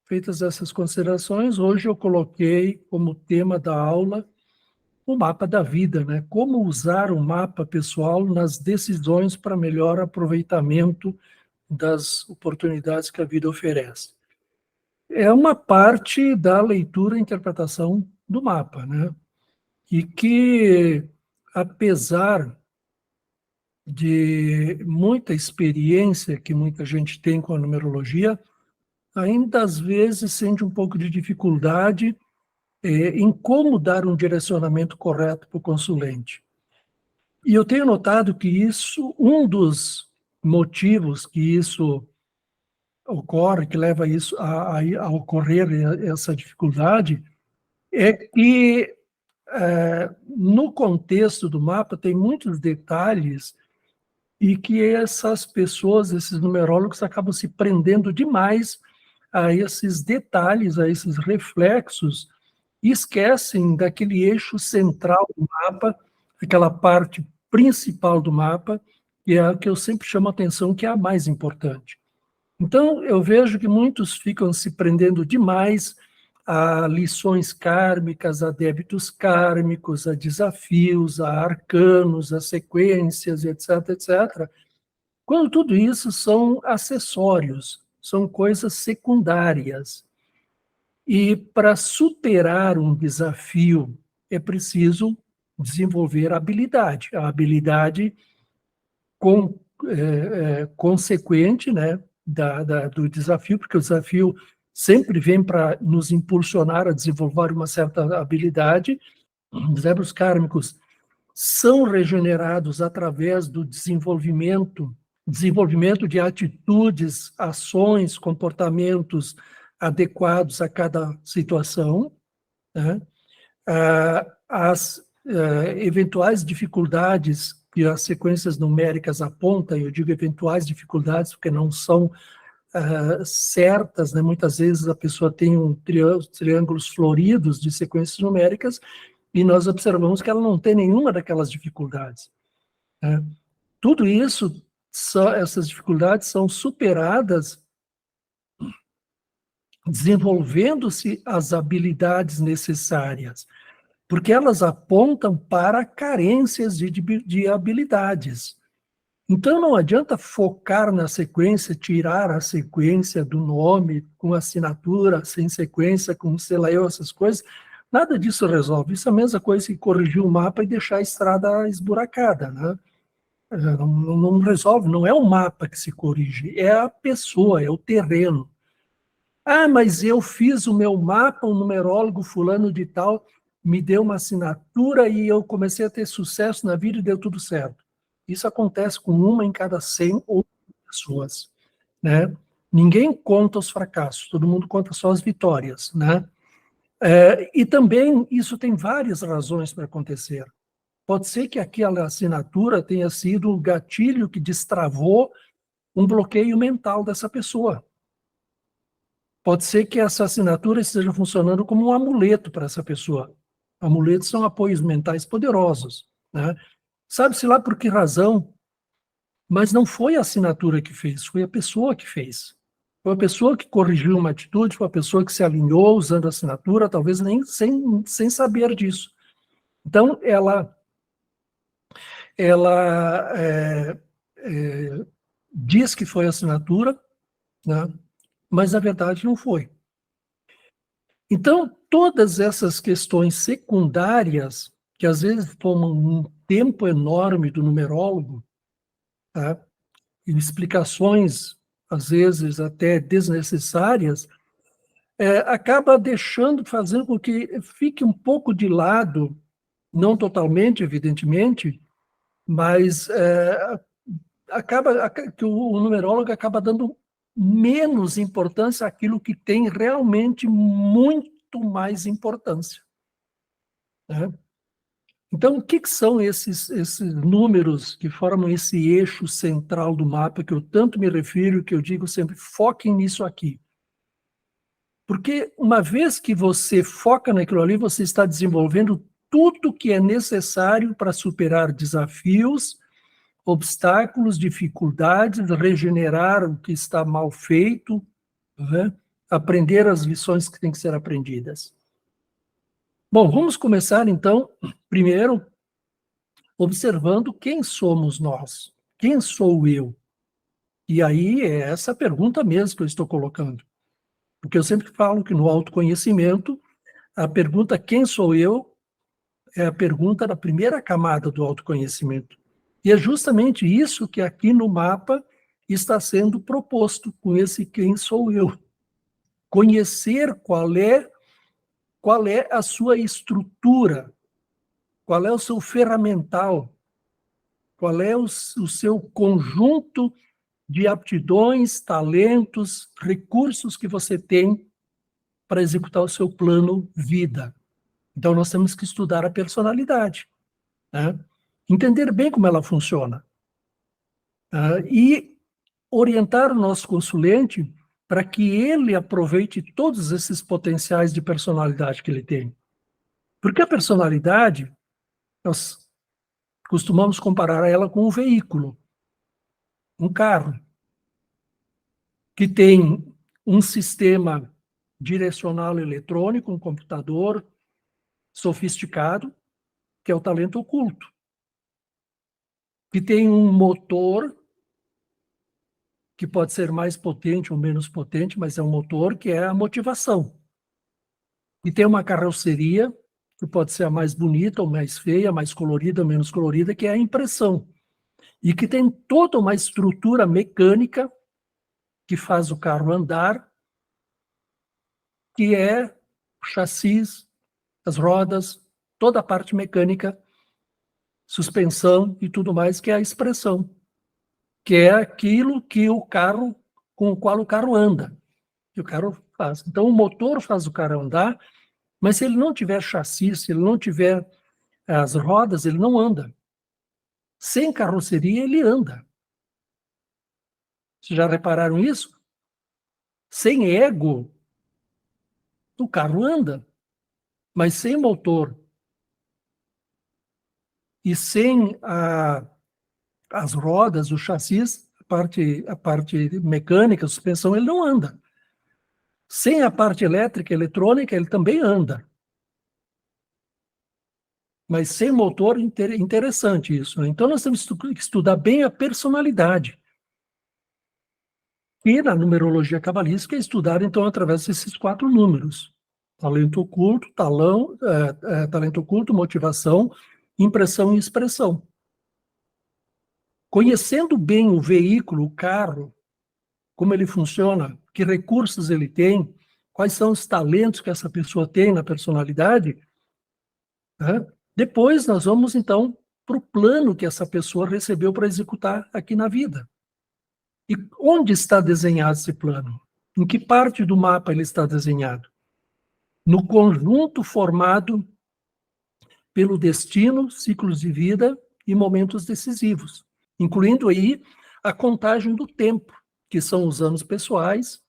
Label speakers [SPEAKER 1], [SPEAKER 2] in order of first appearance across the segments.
[SPEAKER 1] feitas essas considerações, hoje eu coloquei como tema da aula o mapa da vida, né? Como usar o mapa pessoal nas decisões para melhor aproveitamento das oportunidades que a vida oferece. É uma parte da leitura e interpretação do mapa, né? E que, apesar de muita experiência que muita gente tem com a numerologia, ainda às vezes sente um pouco de dificuldade em como dar um direcionamento correto para o consulente. E eu tenho notado que isso, um dos motivos que isso ocorre, que leva isso a ocorrer essa dificuldade, é que no contexto do mapa tem muitos detalhes e que essas pessoas, esses numerólogos, acabam se prendendo demais a esses detalhes, a esses reflexos, e esquecem daquele eixo central do mapa, aquela parte principal do mapa, que é a que eu sempre chamo a atenção, que é a mais importante. Então, eu vejo que muitos ficam se prendendo demais a lições kármicas, a débitos kármicos, a desafios, a arcanos, a sequências, etc., etc., quando tudo isso são acessórios, são coisas secundárias. E para superar um desafio, é preciso desenvolver a habilidade com, consequente, né, do desafio, porque o desafio sempre vem para nos impulsionar a desenvolver uma certa habilidade. Os ebros kármicos são regenerados através do desenvolvimento de atitudes, ações, comportamentos adequados a cada situação, né? As eventuais dificuldades que as sequências numéricas apontam, eu digo eventuais dificuldades porque não são certas, né? Muitas vezes a pessoa tem triângulos floridos de sequências numéricas e nós observamos que ela não tem nenhuma daquelas dificuldades, né? Tudo isso, essas dificuldades são superadas desenvolvendo-se as habilidades necessárias, porque elas apontam para carências de habilidades. Então, não adianta focar na sequência, tirar a sequência do nome, com assinatura, sem sequência, com sei lá eu, essas coisas. Nada disso resolve. Isso é a mesma coisa que corrigir o mapa e deixar a estrada esburacada, né? Não resolve, não é o mapa que se corrige, é a pessoa, é o terreno. Ah, mas eu fiz o meu mapa, um numerólogo fulano de tal me deu uma assinatura e eu comecei a ter sucesso na vida e deu tudo certo. Isso acontece com uma em cada 100 pessoas, né? Ninguém conta os fracassos, todo mundo conta só as vitórias, né? E também isso tem várias razões para acontecer. Pode ser que aquela assinatura tenha sido o gatilho que destravou um bloqueio mental dessa pessoa. Pode ser que essa assinatura esteja funcionando como um amuleto para essa pessoa. Amuletos são apoios mentais poderosos, né? Sabe-se lá por que razão, mas não foi a assinatura que fez, foi a pessoa que fez. Foi a pessoa que corrigiu uma atitude, foi a pessoa que se alinhou usando a assinatura, talvez nem sem saber disso. Então, ela diz que foi a assinatura, né? Mas na verdade não foi. Então, todas essas questões secundárias, que às vezes tomam um tempo enorme do numerólogo, tá? E explicações, às vezes até desnecessárias, acaba fazendo com que fique um pouco de lado, não totalmente, evidentemente, mas que o numerólogo acaba dando menos importância àquilo que tem realmente muito mais importância, né? Então, o que são esses números que formam esse eixo central do mapa que eu tanto me refiro, que eu digo sempre, foquem nisso aqui. Porque uma vez que você foca naquilo ali, você está desenvolvendo tudo que é necessário para superar desafios, obstáculos, dificuldades, regenerar o que está mal feito, né? aprender as lições que têm que ser aprendidas. Bom, vamos começar, então, primeiro, observando quem somos nós. Quem sou eu? E aí é essa pergunta mesmo que eu estou colocando. Porque eu sempre falo que no autoconhecimento, a pergunta quem sou eu é a pergunta da primeira camada do autoconhecimento. E é justamente isso que aqui no mapa está sendo proposto com esse quem sou eu. Conhecer qual é a sua estrutura, qual é o seu ferramental, qual é o seu conjunto de aptidões, talentos, recursos que você tem para executar o seu plano vida. Então, nós temos que estudar a personalidade, né? Entender bem como ela funciona, e orientar o nosso consulente para que ele aproveite todos esses potenciais de personalidade que ele tem. Porque a personalidade, nós costumamos comparar ela com um veículo, um carro, que tem um sistema direcional eletrônico, um computador sofisticado, que é o talento oculto, que tem um motor que pode ser mais potente ou menos potente, mas é um motor que é a motivação. E tem uma carroceria, que pode ser a mais bonita ou mais feia, mais colorida ou menos colorida, que é a impressão. E que tem toda uma estrutura mecânica que faz o carro andar, que é o chassis, as rodas, toda a parte mecânica, suspensão e tudo mais, que é a expressão, que é aquilo que o carro, com o qual o carro anda, que o carro faz. Então, o motor faz o carro andar, mas se ele não tiver chassi, se ele não tiver as rodas, ele não anda. Sem carroceria, ele anda. Vocês já repararam isso? Sem ego, o carro anda, mas sem motor e sem as rodas, o chassis, a parte mecânica, a suspensão, ele não anda. Sem a parte elétrica, eletrônica, ele também anda. Mas sem motor, interessante isso, né? Então, nós temos que estudar bem a personalidade. E na numerologia cabalística é estudar, então, através desses 4 números. Talento oculto, talento oculto, motivação, impressão e expressão. Conhecendo bem o veículo, o carro, como ele funciona, que recursos ele tem, quais são os talentos que essa pessoa tem na personalidade, né? Depois nós vamos, então, para o plano que essa pessoa recebeu para executar aqui na vida. E onde está desenhado esse plano? Em que parte do mapa ele está desenhado? No conjunto formado pelo destino, ciclos de vida e momentos decisivos, incluindo aí a contagem do tempo, que são os anos pessoais.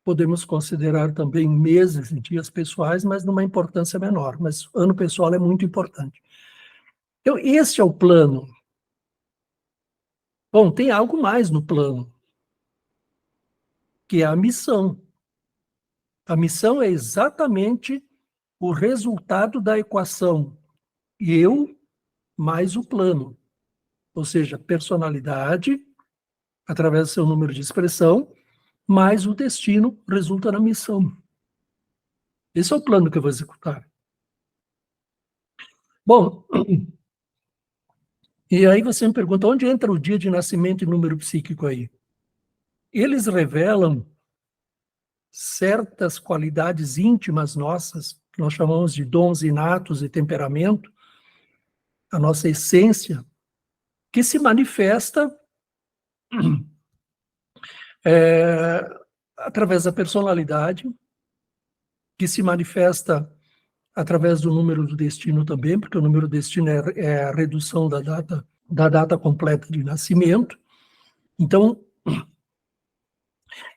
[SPEAKER 1] Podemos considerar também meses e dias pessoais, mas numa importância menor. Mas ano pessoal é muito importante. Então, esse é o plano. Bom, tem algo mais no plano, que é a missão. A missão é exatamente o resultado da equação eu mais o plano. Ou seja, personalidade, através do seu número de expressão, mais o destino resulta na missão. Esse é o plano que eu vou executar. Bom, e aí você me pergunta, onde entra o dia de nascimento e número psíquico aí? Eles revelam certas qualidades íntimas nossas, que nós chamamos de dons inatos e temperamento, a nossa essência, que se manifesta através da personalidade, que se manifesta através do número do destino também, porque o número do destino é a redução da data completa de nascimento. Então,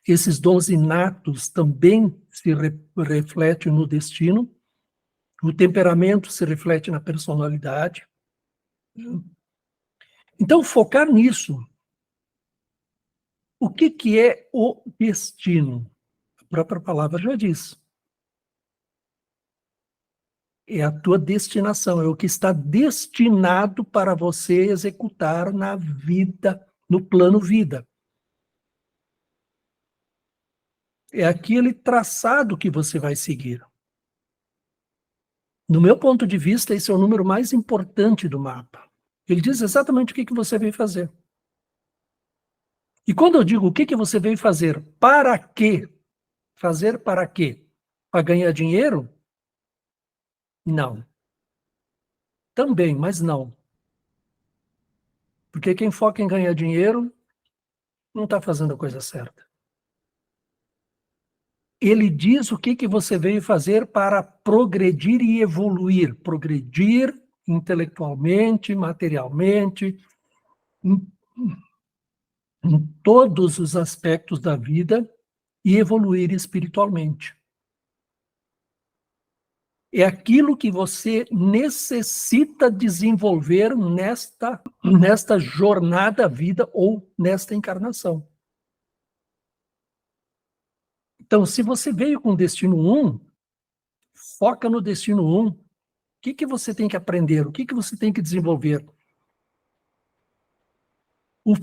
[SPEAKER 1] esses dons inatos também se refletem no destino, o temperamento se reflete na personalidade. Então, focar nisso. O que é o destino? A A própria palavra já diz. É a tua destinação, é o que está destinado para você executar na vida, no plano vida. É aquele traçado que você vai seguir. No meu ponto de vista, esse é o número mais importante do mapa. Ele diz exatamente o que você veio fazer. E quando eu digo o que você veio fazer, para quê? Fazer para quê? Para ganhar dinheiro? Não. Também, mas não. Porque quem foca em ganhar dinheiro não está fazendo a coisa certa. Ele diz o que você veio fazer para progredir e evoluir. Progredir intelectualmente, materialmente, em, em todos os aspectos da vida e evoluir espiritualmente. É aquilo que você necessita desenvolver nesta jornada vida ou nesta encarnação. Então, se você veio com destino 1, foca no destino 1. O que você tem que aprender? O que você tem que desenvolver? O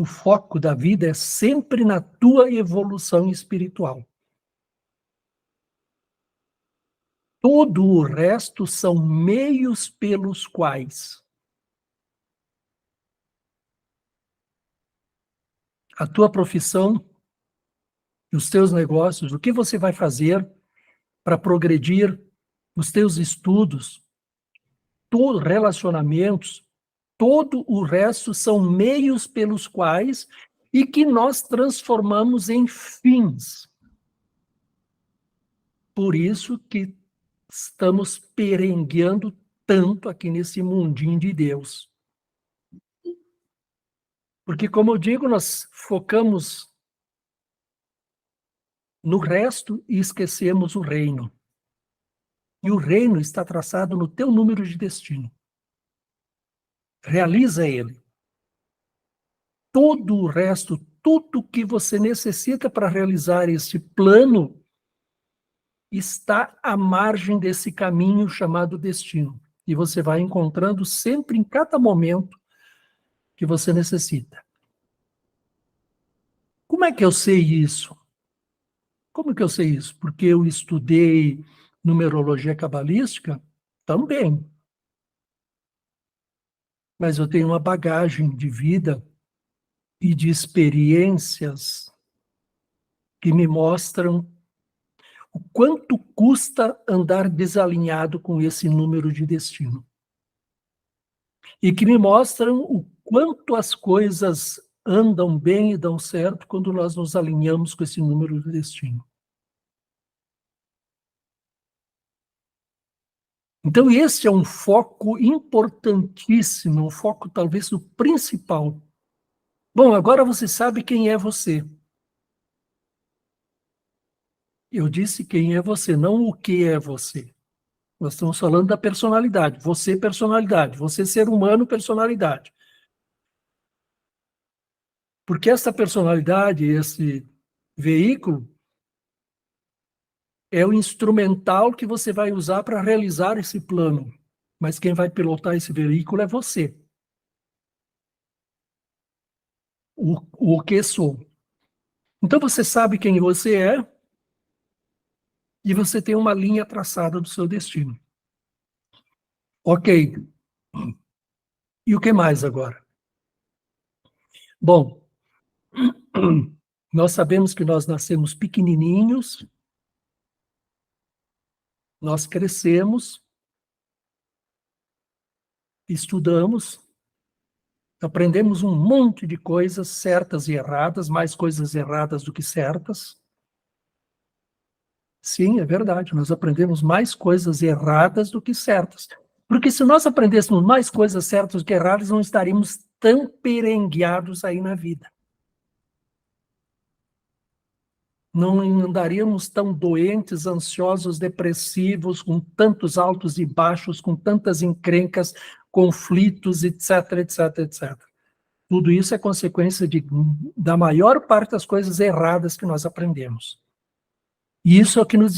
[SPEAKER 1] foco da vida é sempre na tua evolução espiritual. Todo o resto são meios pelos quais a tua profissão, os teus negócios, o que você vai fazer para progredir, os teus estudos, relacionamentos, todo o resto são meios pelos quais e que nós transformamos em fins. Por isso que estamos perengueando tanto aqui nesse mundinho de Deus. Porque, como eu digo, nós focamos no resto e esquecemos o reino. E o reino está traçado no teu número de destino. Realiza ele. Todo o resto, tudo que você necessita para realizar este plano está à margem desse caminho chamado destino. E você vai encontrando sempre em cada momento que você necessita. Como é que eu sei isso? Como que eu sei isso? Porque eu estudei numerologia cabalística? Também. Mas eu tenho uma bagagem de vida e de experiências que me mostram o quanto custa andar desalinhado com esse número de destino. E que me mostram o quanto as coisas andam bem e dão certo quando nós nos alinhamos com esse número de destino. Então, esse é um foco importantíssimo, um foco talvez o principal. Bom, agora você sabe quem é você. Eu disse quem é você, não o que é você. Nós estamos falando da personalidade. Você, personalidade. Você, ser humano, personalidade. Porque essa personalidade, esse veículo, é o instrumental que você vai usar para realizar esse plano. Mas quem vai pilotar esse veículo é você. O que sou. Então você sabe quem você é e você tem uma linha traçada do seu destino. Ok. E o que mais agora? Bom, nós sabemos que nós nascemos pequenininhos, nós crescemos, estudamos, aprendemos um monte de coisas certas e erradas, mais coisas erradas do que certas. Sim, é verdade, nós aprendemos mais coisas erradas do que certas. Porque se nós aprendêssemos mais coisas certas do que erradas, não estaríamos tão perengueados aí na vida. Não andaríamos tão doentes, ansiosos, depressivos, com tantos altos e baixos, com tantas encrencas, conflitos, etc, etc, etc. Tudo isso é consequência da maior parte das coisas erradas que nós aprendemos. E isso é o que nos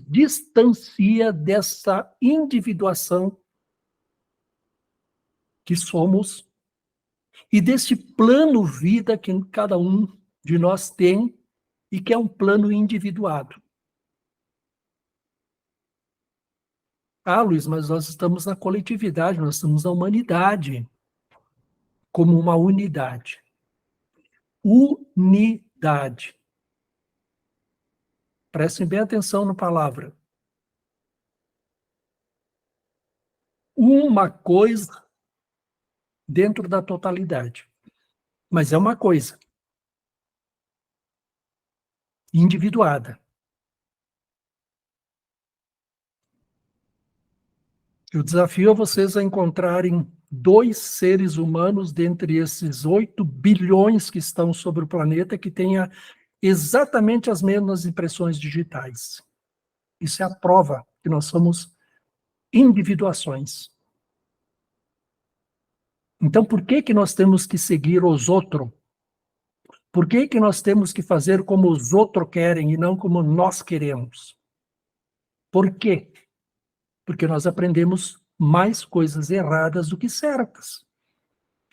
[SPEAKER 1] distancia dessa individuação que somos e desse plano vida que cada um de nós tem e que é um plano individuado. Ah, Luiz, mas nós estamos na coletividade, nós estamos na humanidade como uma unidade. Unidade. Prestem bem atenção na palavra. Uma coisa dentro da totalidade. Mas é uma coisa. Individuada. Eu desafio a vocês a encontrarem 2 seres humanos dentre esses 8 bilhões que estão sobre o planeta que tenha exatamente as mesmas impressões digitais. Isso é a prova que nós somos individuações. Então, por que nós temos que seguir os outros? Por que nós temos que fazer como os outros querem e não como nós queremos? Por quê? Porque nós aprendemos mais coisas erradas do que certas.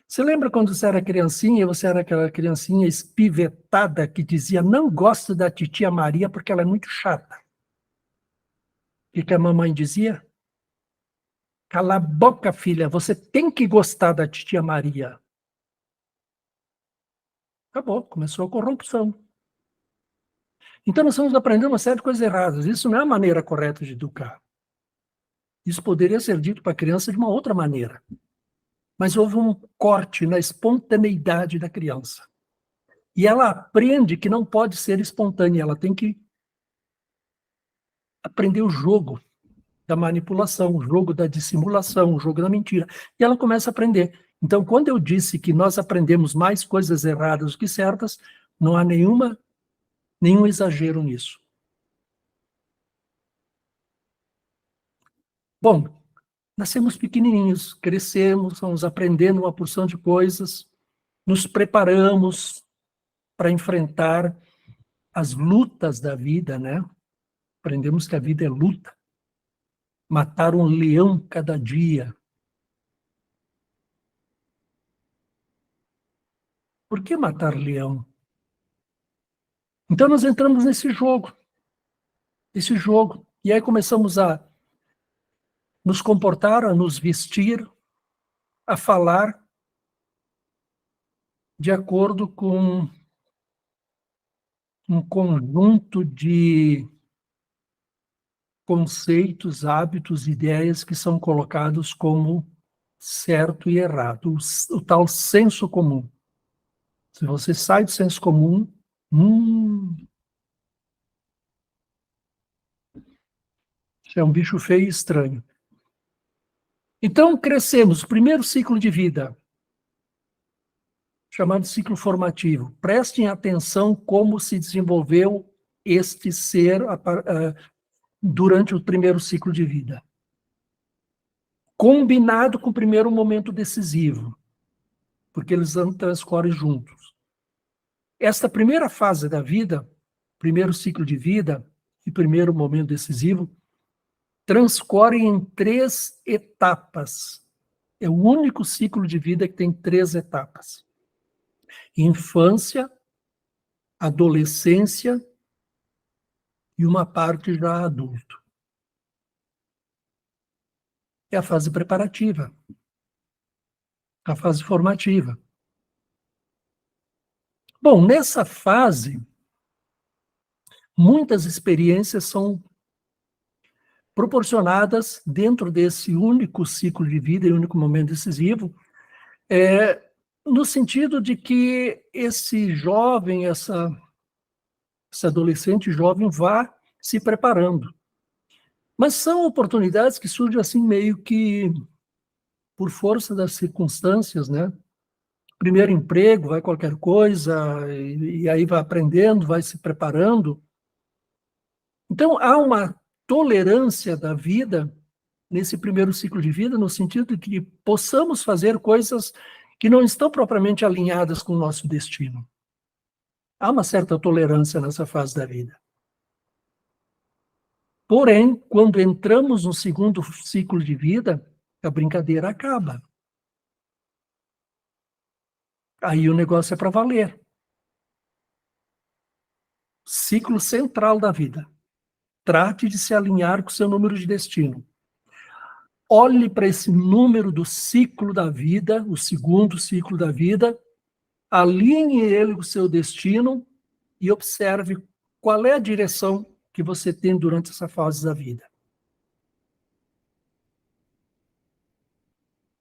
[SPEAKER 1] Você lembra quando você era criancinha, você era aquela criancinha espivetada que dizia, não gosto da titia Maria porque ela é muito chata. O que a mamãe dizia? Cala a boca, filha, você tem que gostar da titia Maria. Acabou, começou a corrupção. Então nós estamos aprendendo uma série de coisas erradas. Isso não é a maneira correta de educar. Isso poderia ser dito para a criança de uma outra maneira. Mas houve um corte na espontaneidade da criança. E ela aprende que não pode ser espontânea, ela tem que aprender o jogo da manipulação, o jogo da dissimulação, o jogo da mentira. E ela começa a aprender. Então, quando eu disse que nós aprendemos mais coisas erradas do que certas, não há nenhum exagero nisso. Bom, nascemos pequenininhos, crescemos, vamos aprendendo uma porção de coisas, nos preparamos para enfrentar as lutas da vida, né? Aprendemos que a vida é luta. Matar um leão cada dia. Por que matar leão? Então nós entramos nesse jogo. E aí começamos a nos comportar, a nos vestir, a falar de acordo com um conjunto de conceitos, hábitos, ideias que são colocados como certo e errado, o tal senso comum. Se você sai do senso comum, você é um bicho feio e estranho. Então, crescemos, primeiro ciclo de vida, chamado ciclo formativo. Prestem atenção como se desenvolveu este ser durante o primeiro ciclo de vida. Combinado com o primeiro momento decisivo, porque eles transcorrem juntos. Esta primeira fase da vida, primeiro ciclo de vida e primeiro momento decisivo, transcorrem em 3 etapas. É o único ciclo de vida que tem 3 etapas. Infância, adolescência e uma parte já adulto. É a fase preparativa, a fase formativa. Bom, nessa fase, muitas experiências são proporcionadas dentro desse único ciclo de vida e único momento decisivo, no sentido de que esse jovem, esse adolescente jovem vá se preparando. Mas são oportunidades que surgem assim meio que por força das circunstâncias, né? Primeiro emprego, vai qualquer coisa, e aí vai aprendendo, vai se preparando. Então, há uma tolerância da vida nesse primeiro ciclo de vida, no sentido de que possamos fazer coisas que não estão propriamente alinhadas com o nosso destino. Há uma certa tolerância nessa fase da vida. Porém, quando entramos no segundo ciclo de vida, a brincadeira acaba. Aí o negócio é para valer. Ciclo central da vida. Trate de se alinhar com o seu número de destino. Olhe para esse número do ciclo da vida, o segundo ciclo da vida, alinhe ele com o seu destino e observe qual é a direção que você tem durante essa fase da vida.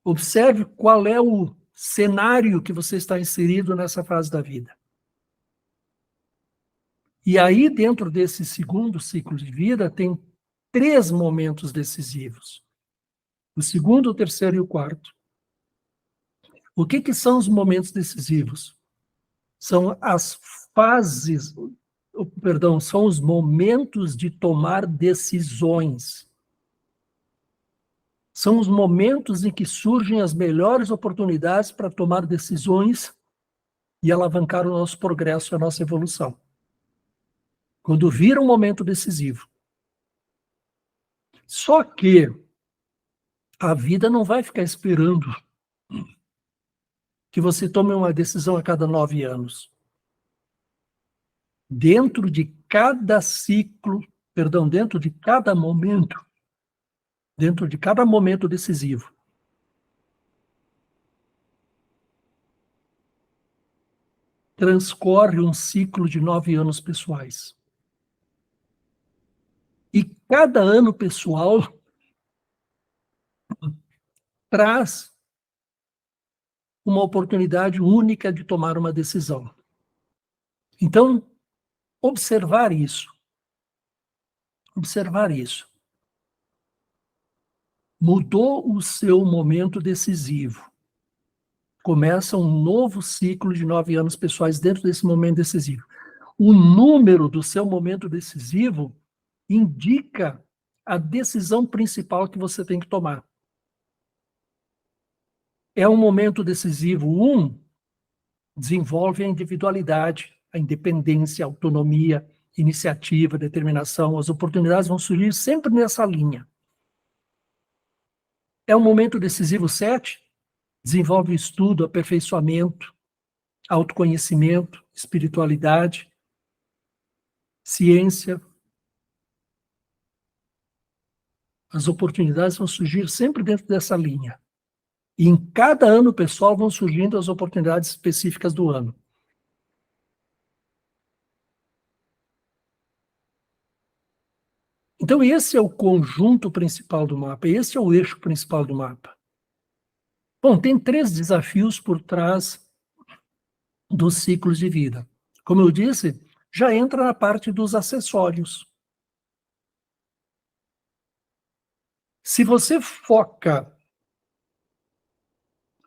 [SPEAKER 1] Observe qual é o cenário que você está inserido nessa fase da vida. E aí, dentro desse segundo ciclo de vida, tem 3 momentos decisivos. O segundo, o terceiro e o quarto. O que são os momentos decisivos? São as fases, perdão, são os momentos de tomar decisões. São os momentos em que surgem as melhores oportunidades para tomar decisões e alavancar o nosso progresso, a nossa evolução. Quando vira um momento decisivo. Só que a vida não vai ficar esperando que você tome uma decisão a cada 9 anos. Dentro de cada ciclo, dentro de cada momento decisivo, transcorre um ciclo de 9 anos pessoais. E cada ano pessoal traz uma oportunidade única de tomar uma decisão. Então, observar isso. Mudou o seu momento decisivo. Começa um novo ciclo de 9 anos pessoais dentro desse momento decisivo. O número do seu momento decisivo indica a decisão principal que você tem que tomar. É um momento decisivo. 1, desenvolve a individualidade, a independência, a autonomia, iniciativa, determinação. As oportunidades vão surgir sempre nessa linha. É um momento decisivo. 7, desenvolve o estudo, aperfeiçoamento, autoconhecimento, espiritualidade, ciência. As oportunidades vão surgir sempre dentro dessa linha. E em cada ano pessoal vão surgindo as oportunidades específicas do ano. Então esse é o conjunto principal do mapa, esse é o eixo principal do mapa. Bom, tem 3 desafios por trás dos ciclos de vida. Como eu disse, já entra na parte dos acessórios. Se você foca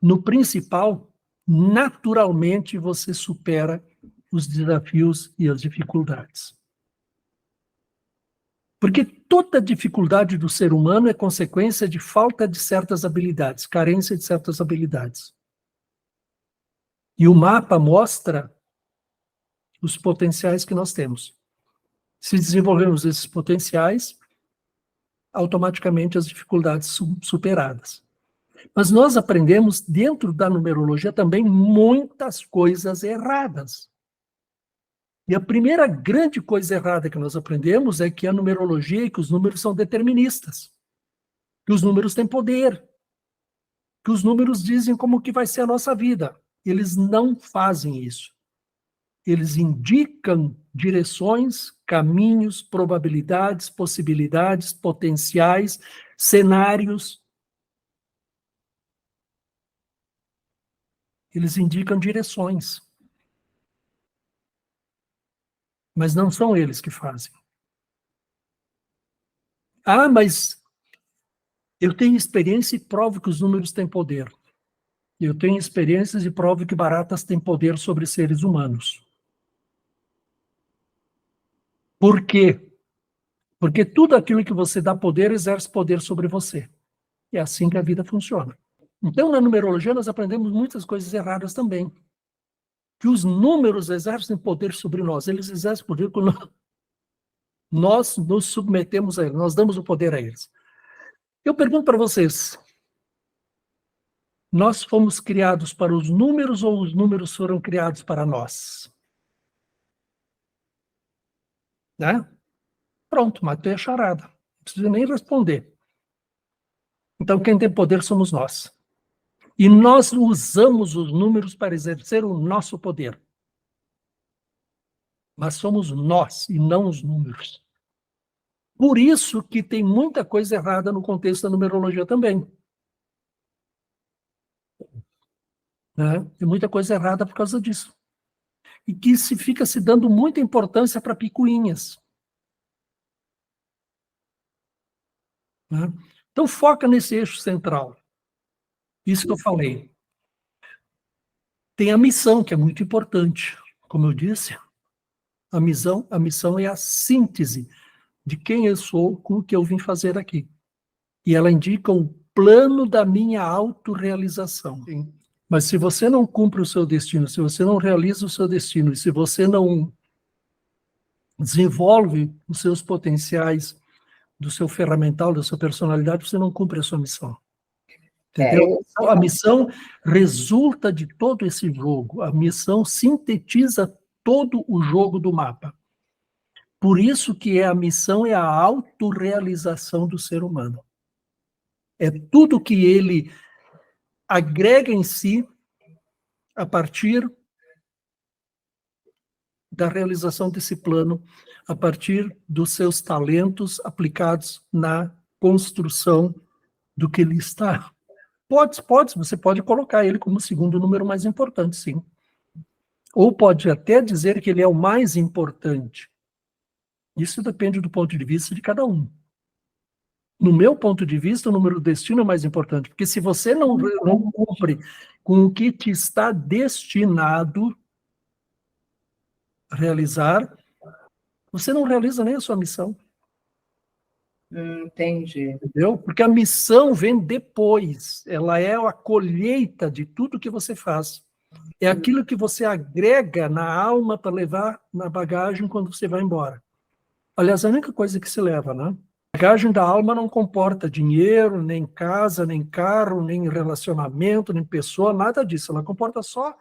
[SPEAKER 1] no principal, naturalmente você supera os desafios e as dificuldades. Porque toda dificuldade do ser humano é consequência de falta de certas habilidades, carência de certas habilidades. E o mapa mostra os potenciais que nós temos. Se desenvolvermos esses potenciais, automaticamente as dificuldades são superadas. Mas nós aprendemos, dentro da numerologia, também muitas coisas erradas. E a primeira grande coisa errada que nós aprendemos é que a numerologia e que os números são deterministas. Que os números têm poder. Que os números dizem como que vai ser a nossa vida. Eles não fazem isso. Eles indicam direções, caminhos, probabilidades, possibilidades, potenciais, cenários. Eles indicam direções. Mas não são eles que fazem. Ah, mas eu tenho experiência e provo que os números têm poder. Eu tenho experiências e provo que baratas têm poder sobre seres humanos. Por quê? Porque tudo aquilo que você dá poder exerce poder sobre você. É assim que a vida funciona. Então, na numerologia, nós aprendemos muitas coisas erradas também. Que os números exercem poder sobre nós. Eles exercem poder quando nós nos submetemos a eles, nós damos o poder a eles. Eu pergunto para vocês, nós fomos criados para os números ou os números foram criados para nós? Né? Pronto, matei a charada. Não preciso nem responder. Então, quem tem poder somos nós. E nós usamos os números para exercer o nosso poder. Mas somos nós e não os números. Por isso que tem muita coisa errada no contexto da numerologia também. Né? Tem muita coisa errada por causa disso. E que fica se dando muita importância para picuinhas. Né? Então, foca nesse eixo central. Isso que eu falei. Tem a missão, que é muito importante. Como eu disse, a missão é a síntese de quem eu sou com o que eu vim fazer aqui. E ela indica o plano da minha autorrealização.
[SPEAKER 2] Sim.
[SPEAKER 1] Mas se você não cumpre o seu destino, se você não realiza o seu destino, e se você não desenvolve os seus potenciais do seu ferramental, da sua personalidade, você não cumpre a sua missão. Entendeu? A missão resulta de todo esse jogo. A missão sintetiza todo o jogo do mapa. Por isso que a missão é a autorrealização do ser humano. É tudo que ele agrega em si a partir da realização desse plano, a partir dos seus talentos aplicados na construção do que ele está. Você pode colocar ele como o segundo número mais importante, sim. Ou pode até dizer que ele é o mais importante. Isso depende do ponto de vista de cada um. No meu ponto de vista, o número do destino é o mais importante, porque se você não cumpre com o que te está destinado a realizar, você não realiza nem a sua missão.
[SPEAKER 2] Entendi.
[SPEAKER 1] Entendeu? Porque a missão vem depois. Ela é a colheita de tudo que você faz. É aquilo que você agrega na alma para levar na bagagem quando você vai embora. Aliás, a única coisa que se leva, né? A bagagem da alma não comporta dinheiro, nem casa, nem carro, nem relacionamento, nem pessoa, nada disso. Ela comporta só